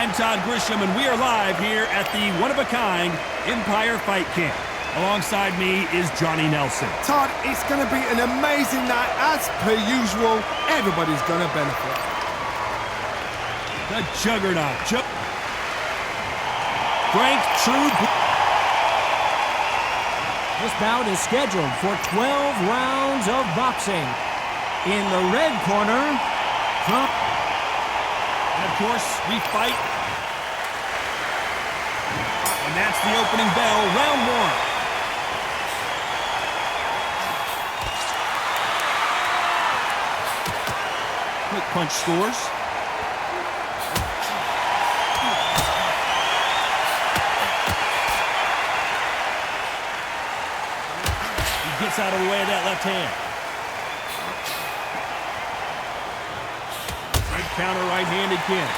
I'm Todd Grisham, and we are live here at the one-of-a-kind Empire Fight Camp. Alongside me is Johnny Nelson. Todd, it's going to be an amazing night. As per usual, everybody's going to benefit. The Juggernaut. Frank True. This bout is scheduled for 12 rounds of boxing. In the red corner, and of course, we fight. And that's the opening bell, round one. Quick punch scores. He gets out of the way of that left hand. Good counter right-handed kick.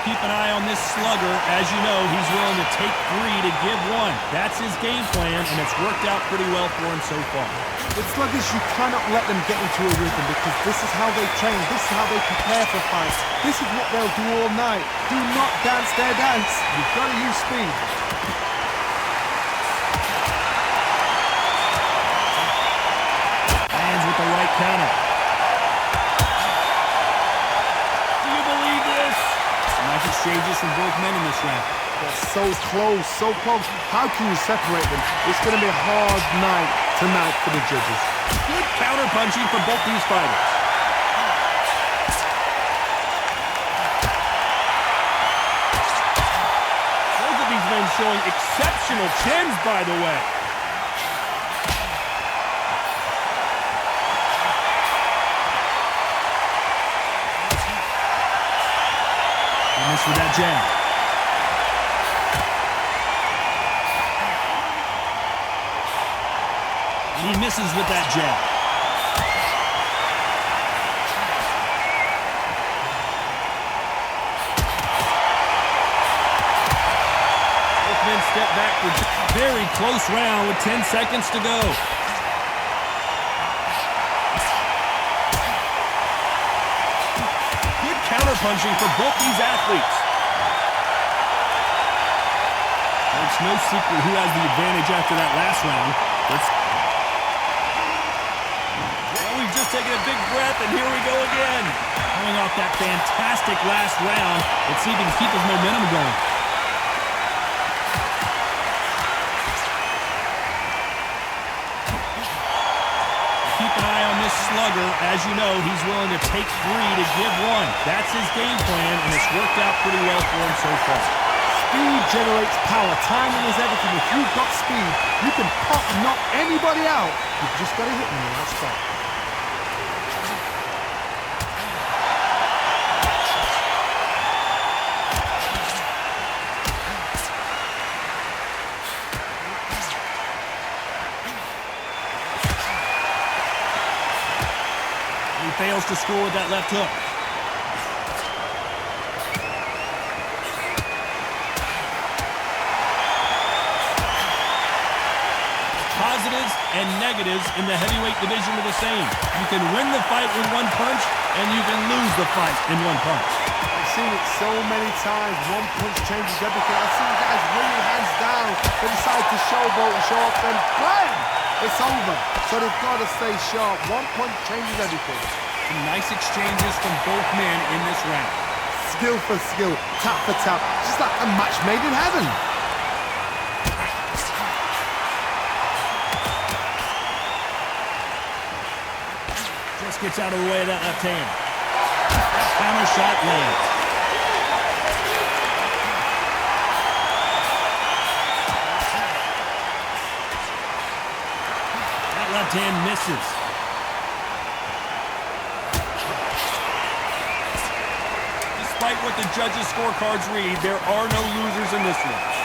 Keep an eye on this slugger. As you know, he's willing to take 3 to give 1. That's his game plan, and it's worked out pretty well for him so far. With sluggers, you cannot let them get into a rhythm because this is how they train. This is how they prepare for fights. This is what they'll do all night. Do not dance their dance. You've got to use speed. Lands with the right counter. Do you believe this? Nice exchanges from both men in this round. They're so close, so close. How can you separate them? It's going to be a hard night tonight for the judges. Good counter punching from both these fighters. Both of these men showing exceptional chins, by the way. He missed with that jab. He misses with that jab. Both men step back for a very close round with 10 seconds to go. Good counterpunching for both these athletes. It's no secret who has the advantage after that last round. We've just taken a big breath, and here we go again. Coming off that fantastic last round, let's see if he can keep his momentum going. Keep an eye on this slugger. As you know, he's willing to take 3 to give 1. That's his game plan, and it's worked out pretty well for him so far. Speed generates power. Timing is everything. If you've got speed, you can pop knock anybody out. You've just got to hit them in the right spot. He fails to score with that left hook. Positives and negatives in the heavyweight division are the same. You can win the fight with 1 punch, and you can lose the fight in 1 punch. I've seen it so many times. 1 punch changes everything. I've seen guys really hands down. They decide to showboat and show off, and bang! It's over. So they've got to stay sharp. 1 punch changes everything. Some nice exchanges from both men in this round. Skill for skill, tap for tap. Just like a match made in heaven. Just gets out of the way of that left hand. Counter shot lands. That left hand misses. Despite what the judges' scorecards read, there are no losers in this one.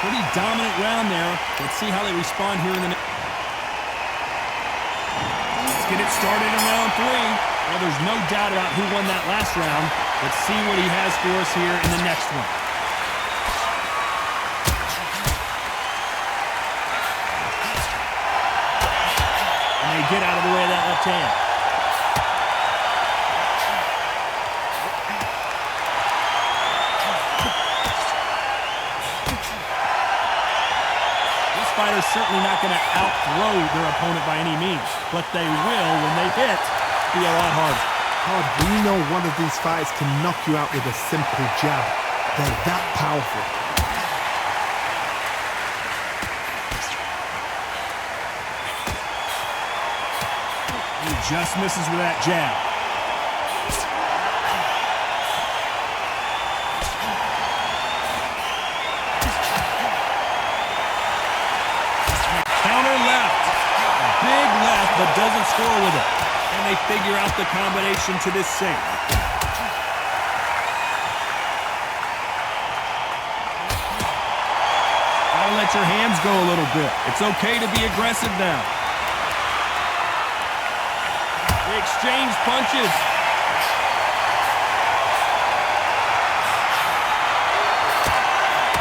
Pretty dominant round there. Let's see how they respond here in the next. Let's get it started in round 3. Well, there's no doubt about who won that last round. Let's see what he has for us here in the next one. get out of the way of that left hand. This fighter's certainly not going to outthrow their opponent by any means, but they will, when they hit, be a lot harder. God, we know one of these fighters can knock you out with a simple jab. They're that powerful. He just misses with that jab. Counter left. Big left, but doesn't score with it. And they figure out the combination to this sink. Gotta let your hands go a little bit. It's okay to be aggressive now. They exchange punches.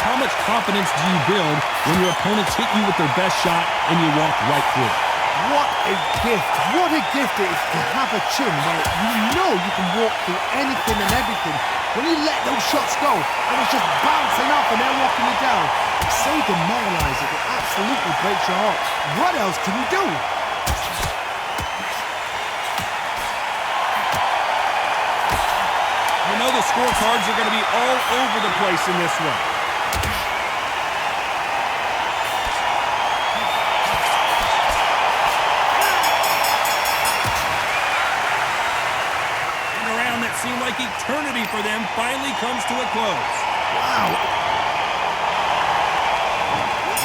How much confidence do you build when your opponents hit you with their best shot and you walk right through it? What a gift. What a gift it is to have a chin where you know you can walk through anything and everything. When you let those shots go and it's just bouncing up and they're walking you down, it's so demoralizing. It absolutely breaks your heart. What else can you do? You know the scorecards are going to be all over the place in this one. And a round that seemed like eternity for them finally comes to a close. Wow.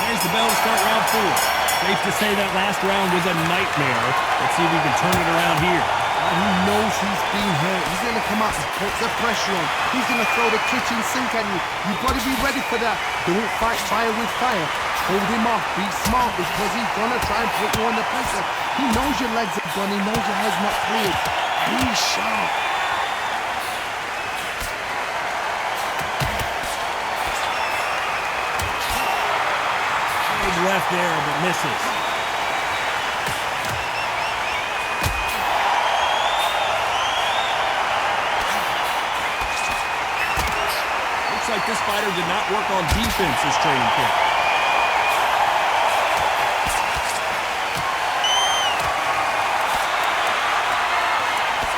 There's the bell to start round 4. Safe to say that last round was a nightmare. Let's see if we can turn it around here. He knows he's being hurt. He's going to come out and put the pressure on. He's going to throw the kitchen sink at you. You've got to be ready for that. Don't fight fire with fire. Hold him off. Be smart because he's going to try and put you under pressure. He knows your legs are gone. He knows your head's not cleared. Be sharp. Big left there, but misses. Like this fighter did not work on defense this training camp.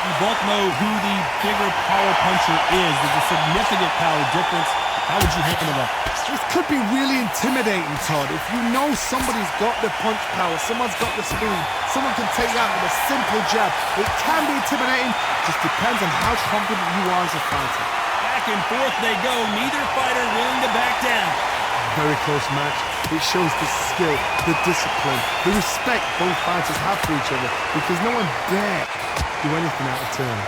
You both know who the bigger power puncher is. There's a significant power difference. How would you handle that? This could be really intimidating, Todd. If you know somebody's got the punch power, someone's got the speed, someone can take you out with a simple jab. It can be intimidating. Just depends on how confident you are as a fighter. Back and forth they go. Neither fighter willing to back down. Very close match. It shows the skill, the discipline, the respect both fighters have for each other because no one dare do anything out of turn.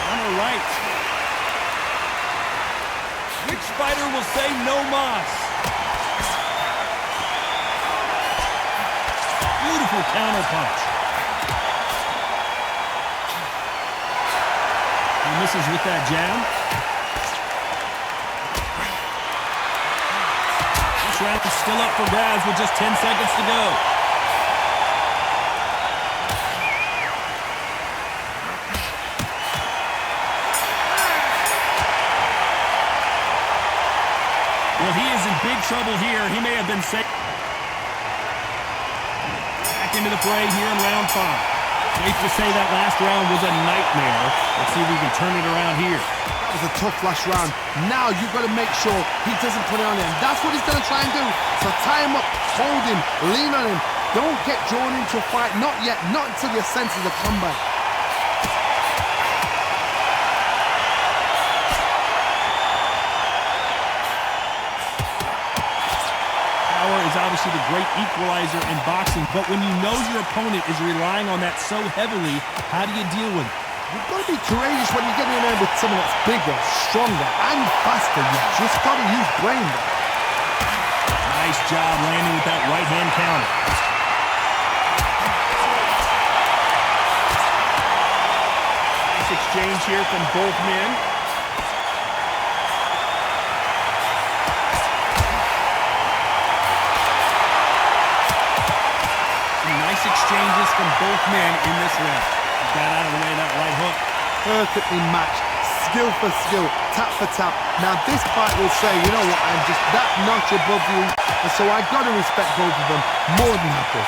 On the right. Which fighter will say no mas? Beautiful counter punch. He misses with that jab. This round is still up for grabs with just 10 seconds to go. Well, he is in big trouble here. He may have been safe. Back into the fray here in round 5. Safe to say that last round was a nightmare. Let's see if we can turn it around here. That was a tough last round. Now you've got to make sure he doesn't put it on him. That's what he's going to try and do. So tie him up, hold him, lean on him. Don't get drawn into a fight. Not yet. Not until your senses have come back. Is obviously the great equalizer in boxing, but when you know your opponent is relying on that so heavily, how do you deal with it? You've got to be courageous when you get in there with someone that's bigger, stronger, and faster. You've just got to use brain. Nice job landing with that right hand counter. Nice exchange here from both men. exchanges from both men in this round. Got out of the way of that right hook. Perfectly matched, skill for skill, tap for tap. Now this fight will say, you know what, I'm just that notch above you, and so I got to respect both of them more than happy.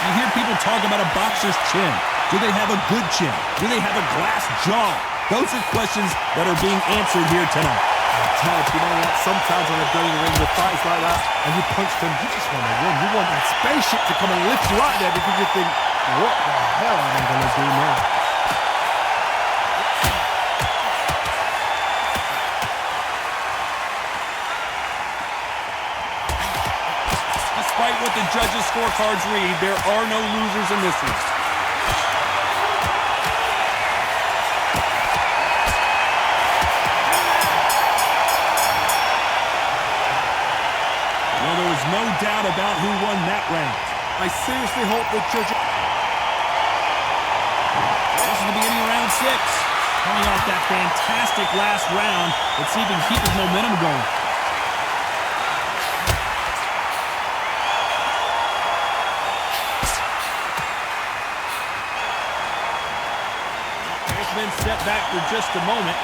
You hear people talk about a boxer's chin. Do they have a good chin? Do they have a glass jaw? Those are questions that are being answered here tonight. Ted, you know what? Sometimes when I go in the ring with fights like that, and you punch them, you just want to win. You want that spaceship to come and lift you out there because you think, what the hell am I going to do now? Despite what the judges' scorecards read, there are no losers in this one. Well, there was no doubt about who won that round. I seriously hope the judge... This is the beginning of round 6. Coming off that fantastic last round, let's see if he can keep his momentum going. Been set back for just a moment.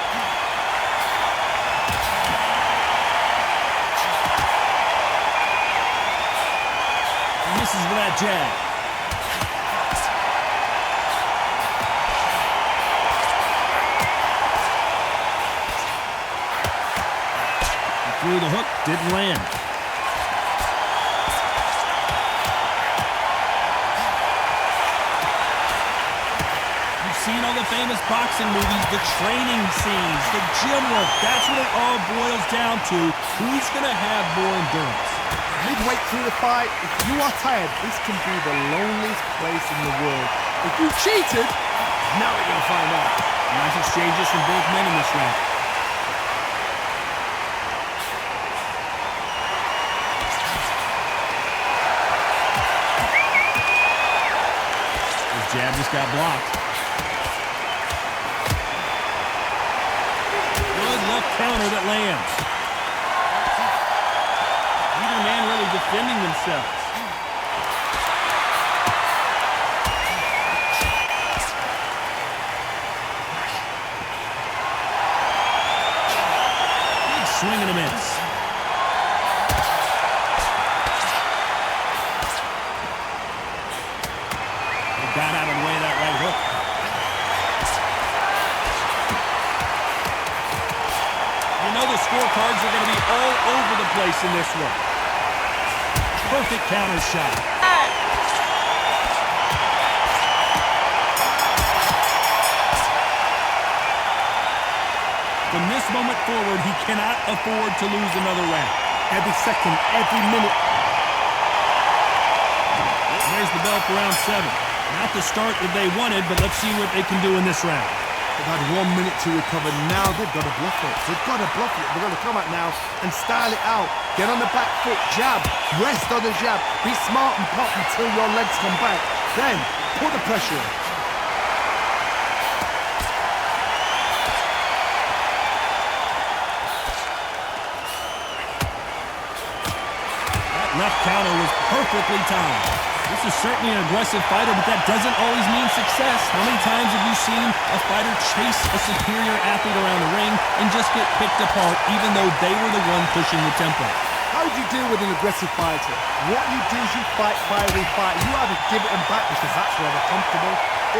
And misses with that jab. He threw the hook, didn't land. Seen all the famous boxing movies, the training scenes, the gym work. That's what it all boils down to. Who's going to have more endurance? Midway through the fight, if you are tired, this can be the loneliest place in the world. If you cheated, now we're going to find out. Nice exchanges from both men in this round. His jab just got blocked. Counter that lands. Neither man really defending themselves. Big swing and a miss. They got out of the way of that right hook. The scorecards are going to be all over the place in this one. Perfect counter shot. From this moment forward, he cannot afford to lose another round. Every second, every minute. There's the bell for round 7. Not the start that they wanted, but let's see what they can do in this round. They've had 1 minute to recover. Now they've got to bluff it. They've got to bluff it. They're going to come out now and style it out. Get on the back foot, jab, rest on the jab. Be smart and pop until your legs come back. Then put the pressure on. That left counter was perfectly timed. This is certainly an aggressive fighter, but that doesn't always mean success. How many times have you seen a fighter chase a superior athlete around the ring and just get picked apart, even though they were the one pushing the tempo? How do you deal with an aggressive fighter? What you do is you fight, fiery fight. You either give it them back because that's where they're comfortable,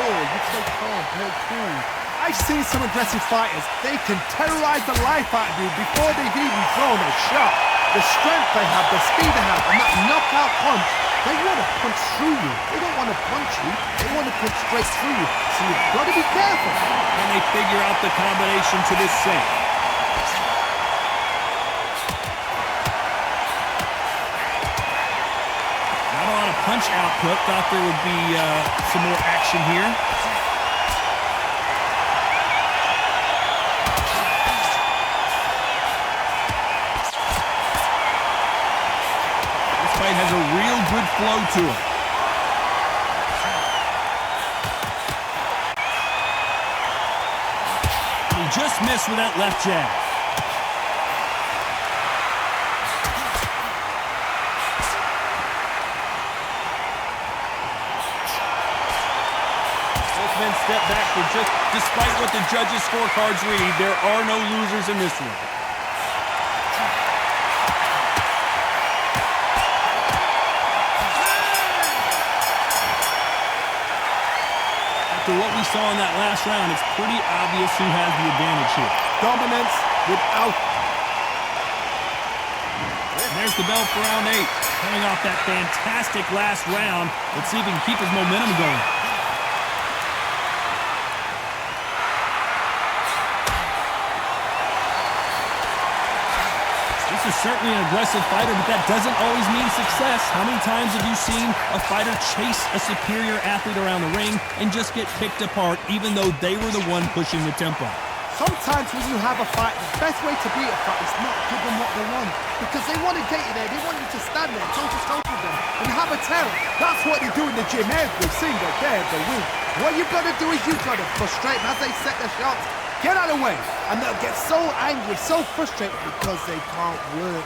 or you play calm, play cool. I've seen some aggressive fighters. They can terrorize the life out of you before they've even thrown a shot. The strength they have, the speed they have, and that knockout punch, they want to punch through you. They don't want to punch you. They want to punch straight through you. So you've got to be careful. And they figure out the combination to this sink. Not a lot of punch output. Thought there would be some more action here. Has a real good flow to it. He just missed with that left jab. step back for just, despite what the judges' scorecards read, there are no losers in this one. After what we saw in that last round, it's pretty obvious who has the advantage here. Dominance without... And there's the bell for round 8. Coming off that fantastic last round, let's see if he can keep his momentum going. This is certainly an aggressive fighter, but that doesn't always mean success. How many times have you seen a fighter chase a superior athlete around the ring and just get picked apart even though they were the one pushing the tempo? Sometimes when you have a fight, the best way to beat a fight is not give them what they want. Because they want to get you there, they want you to stand there, toe to toe with them, and have a terror. That's what they do in the gym every single day of the week. What you've got to do is you've got to frustrate them as they set their shots. Get out of the way, and they'll get so angry, so frustrated because they can't work.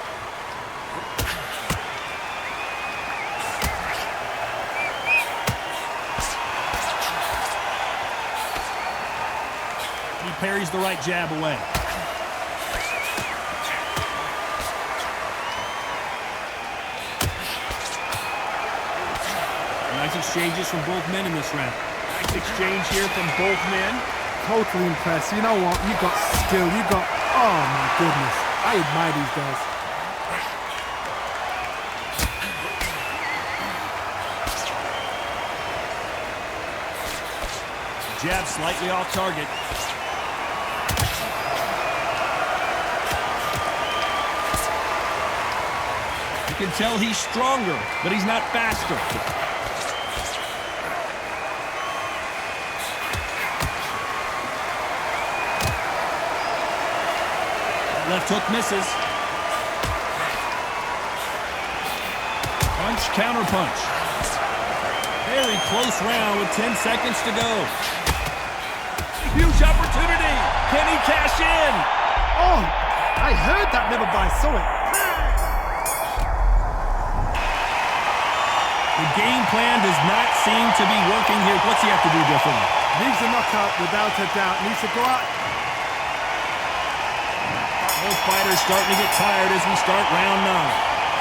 He parries the right jab away. Nice exchanges from both men in this round. Nice exchange here from both men. Totally impressed. You know what? You got skill. You got... Oh, my goodness. I admire these guys. Jab slightly off target. You can tell he's stronger, but he's not faster. Left hook misses. Punch, counter punch. Very close round with 10 seconds to go. Huge opportunity. Can he cash in? Oh, I heard that, never by saw it. The game plan does not seem to be working here. What's he have to do differently? Needs a knockout without a doubt. Needs to go out. Both fighters starting to get tired as we start round 9.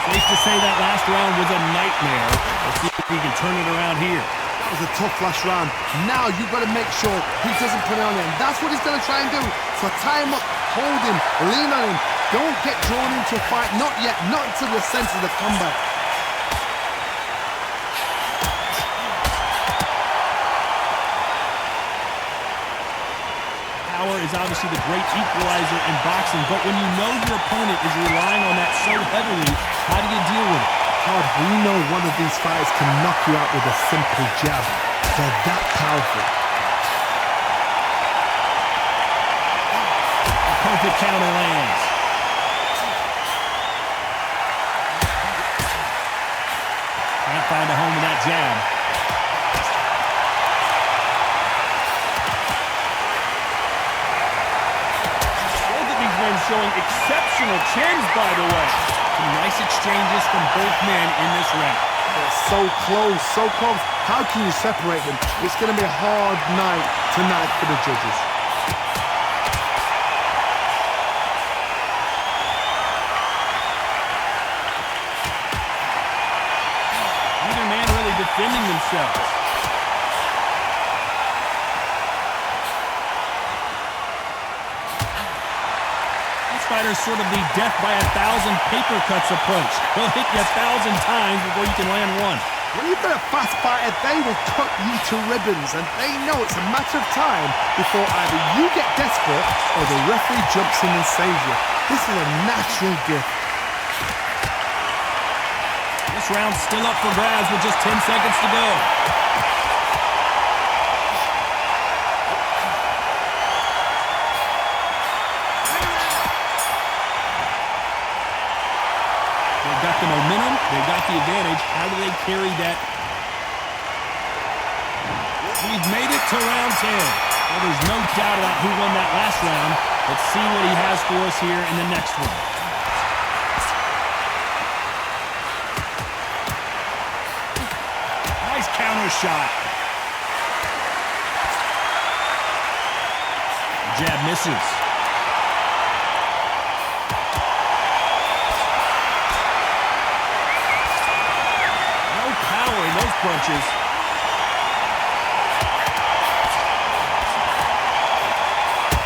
Safe to say that last round was a nightmare. Let's see if we can turn it around here. That was a tough last round. Now you've got to make sure he doesn't put it on him. That's what he's going to try and do. So tie him up, hold him, lean on him. Don't get drawn into a fight. Not yet. Not until the sense of the comeback. Power is obviously the great equalizer in boxing, but when you know your opponent is relying on that so heavily, how do you deal with it? Todd, we know one of these fighters can knock you out with a simple jab. They're that powerful. Perfect counter lands. Can't find a home with that jab. Showing exceptional chins, by the way. Some nice exchanges from both men in this round. They're so close, so close. How can you separate them? It's going to be a hard night tonight for the judges. Neither man really defending themselves. Fighter's sort of the death by 1,000 paper cuts approach. They'll hit you 1,000 times before you can land one. When you've got a fast fighter, they will cut you to ribbons, and they know it's a matter of time before either you get desperate or the referee jumps in and saves you. This is a natural gift. This round's still up for grabs with just 10 seconds to go. Got the momentum, they've got the advantage. How do they carry that? We've made it to round 10. Well, there's no doubt about who won that last round. Let's see what he has for us here in the next one. Nice counter shot. Jab misses. No power in those punches.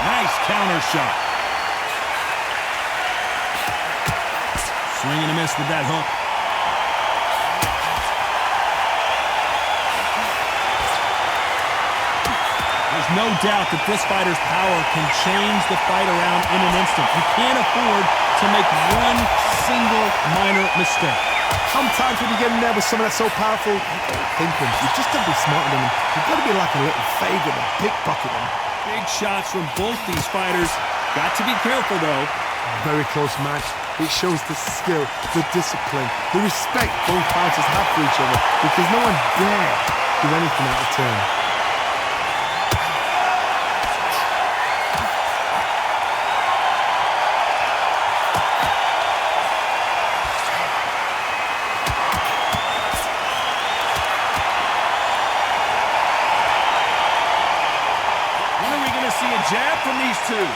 Nice counter shot. Swing and a miss with that hook. There's no doubt that this fighter's power can change the fight around in an instant. You can't afford to make one single minor mistake. Sometimes when you get in there with someone that's so powerful, thinking, you've just got to be smarter than them. You've got to be like a little favourite and pickpocket them. Big shots from both these fighters. Got to be careful, though. Very close match. It shows the skill, the discipline, the respect both fighters have for each other, because no one dare do anything out of turn. When are we going to see a jab from these two?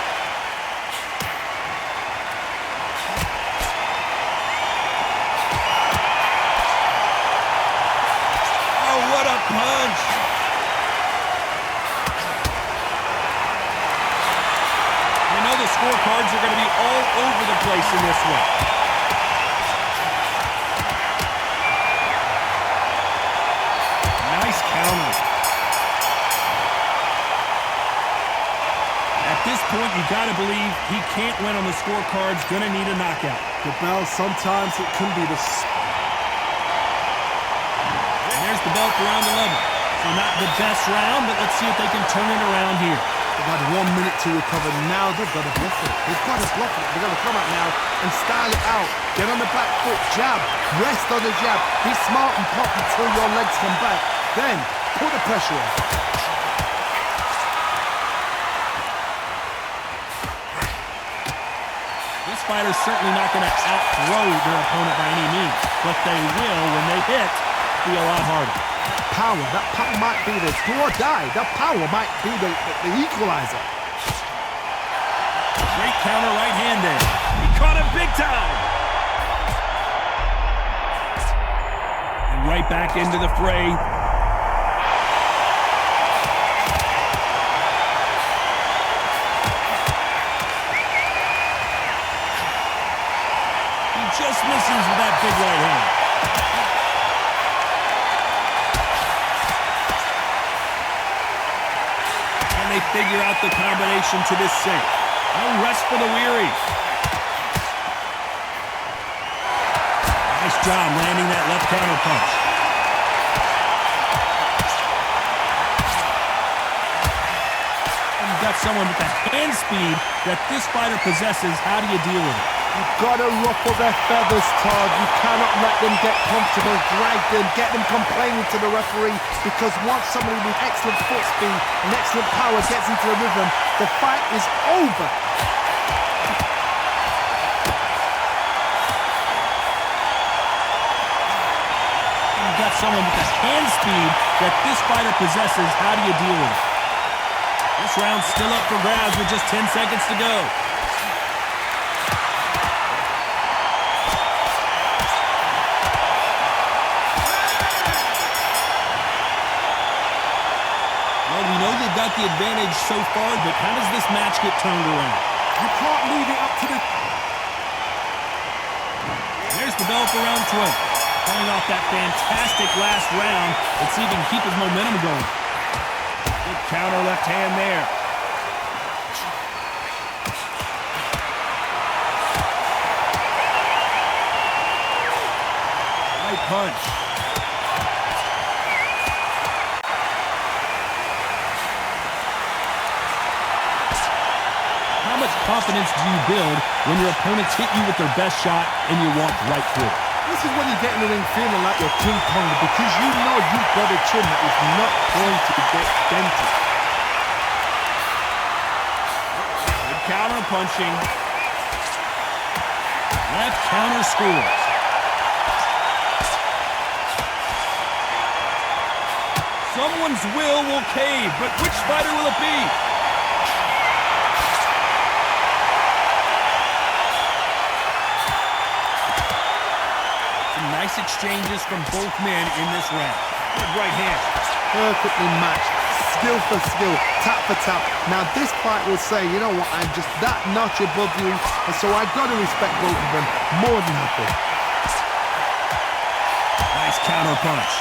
Punch. You know the scorecards are going to be all over the place in this one. Nice counter. At this point, you got to believe he can't win on the scorecards. Going to need a knockout. The bell, sometimes it can be the... There's the belt for round 11. So not the best round, but let's see if they can turn it around here. They've had 1 minute to recover. Now they've got to bluff it. They've got to bluff it. They've got to come out now and style it out. Get on the back foot, jab, rest on the jab. Be smart and pop until your legs come back. Then put the pressure on. This fighter's certainly not going to outthrow their opponent by any means, but they will, when they hit, be a lot harder. Power, that power might be the do or die. That power might be the equalizer. Great counter right-handed. He caught him big time. And right back into the fray. He just misses with that big right hand. They figure out the combination to this sink. No rest for the weary. Nice job landing that left counter punch. And you've got someone with the hand speed that this fighter possesses. How do you deal with it? You've got to ruffle their feathers, Todd. You cannot let them get comfortable, drag them, get them complaining to the referee, because once somebody with excellent foot speed and excellent power gets into the rhythm, the fight is over. You've got someone with the hand speed that this fighter possesses. How do you deal with it? This round's still up for grabs with just 10 seconds to go. We know they've got the advantage so far, but how does this match get turned around? You can't leave it up to the... There's the bell for round 12. Pulling off that fantastic last round. Let's see if he can keep his momentum going. Good counter left hand there. Right punch. How much confidence do you build when your opponents hit you with their best shot and you walk right through it? This is when you get in the ring feeling like you're King Kong, because you know you've got a chin that is not going to get dented. Good counter punching. Left counter scores. Someone's will cave, but which fighter will it be? nice exchanges from both men in this round. Good right hand. Perfectly matched. Skill for skill, tap for tap. Now this fight will say, you know what, I'm just that notch above you, and so I've got to respect both of them more than happy. Nice counter punch.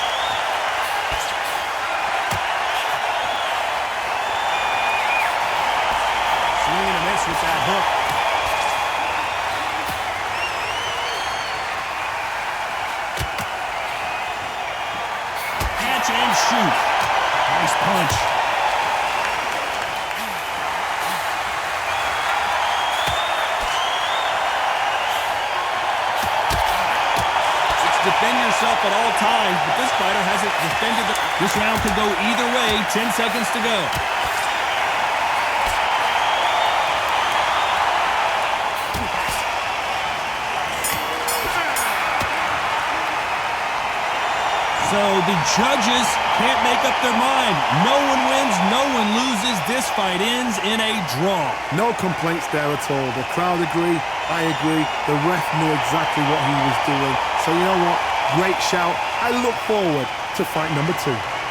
Swing and a miss with that hook. Catch and shoot. Nice punch. Defend yourself at all times, but this fighter hasn't defended. This round could go either way. 10 seconds to go. So the judges can't make up their mind. No one wins, no one loses. This fight ends in a draw. No complaints there at all. The crowd agree, I agree. The ref knew exactly what he was doing. So you know what? Great shout. I look forward to fight number 2.